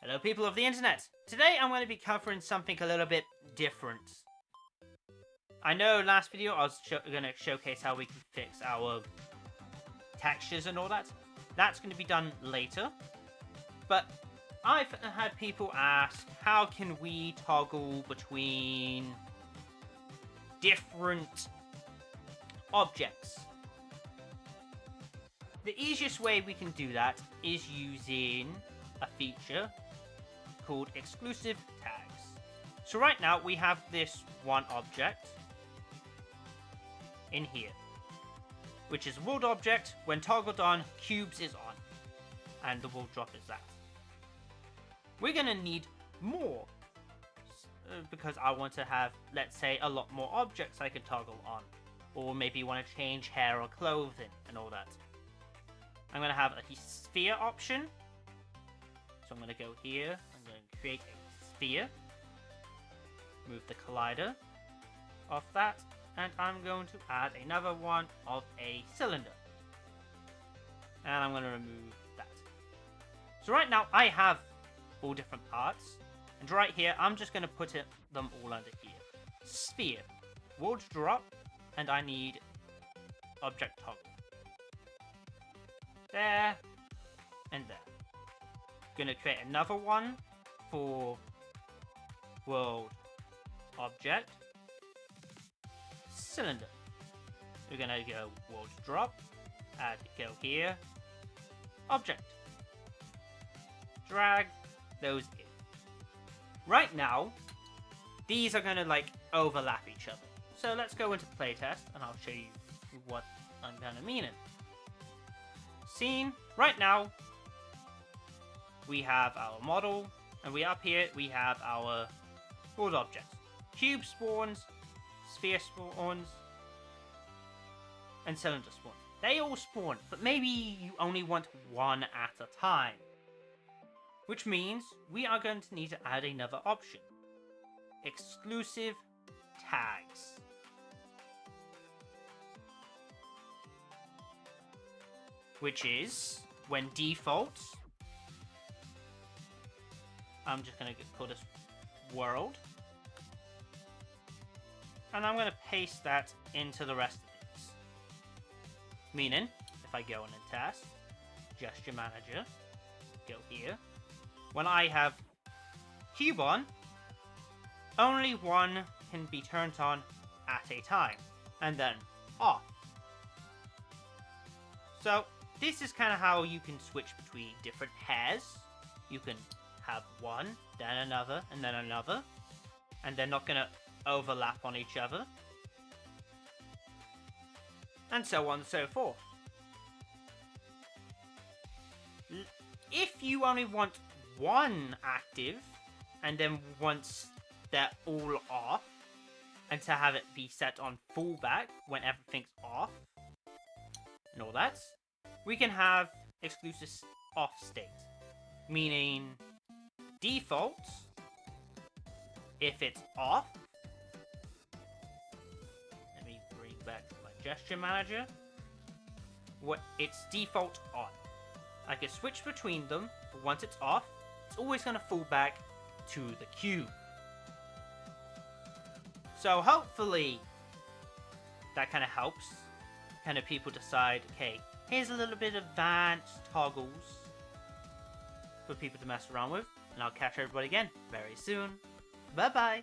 Hello people of the internet! Today I'm going to be covering something a little bit different. I know last video I was going to showcase how we can fix our textures and all that. That's going to be done later. But I've had people ask, how can we toggle between different objects? The easiest way we can do that is using a feature called Exclusive Tags. So right now we have this one object in here, which is a world object. When toggled on, cubes is on, and the world drop is that. We're gonna need more because I want to have, let's say, a lot more objects I can toggle on, or maybe want to change hair or clothing and all that. I'm gonna have a sphere option. So I'm going to go here, I'm going to create a sphere, move the collider of that, and I'm going to add another one of a cylinder. And I'm going to remove that. So right now I have all different parts, and right here I'm just going to put them all under here. Sphere, world drop, and I need object toggle. There, and there. Going to create another one for world object cylinder. We're going to go world drop, add go here, object, drag those in. Right now these are going to like overlap each other, so let's go into playtest and I'll show you what I'm going to mean. Scene right now. We have our model, and up here we have our world objects. Cube spawns, sphere spawns, and cylinder spawns. They all spawn, but maybe you only want one at a time. Which means we are going to need to add another option. Exclusive tags. Which is when default. I'm just going to call this world. And I'm going to paste that into the rest of these. Meaning, if I go in and test, gesture manager, go here. When I have cube on, only one can be turned on at a time. And then off. So, this is kind of how you can switch between different hairs. You can have one, then another, and then another, and they're not going to overlap on each other, and so on and so forth. If you only want one active, and then once they're all off, and to have it be set on fallback when everything's off, and all that, we can have exclusive off state, meaning default, if it's off, let me bring back my gesture manager, it's default on. I can switch between them, but once it's off, it's always going to fall back to the cube. So hopefully that kind of helps kind of people decide, okay, here's a little bit of advanced toggles for people to mess around with. And I'll catch everybody again very soon. Bye-bye.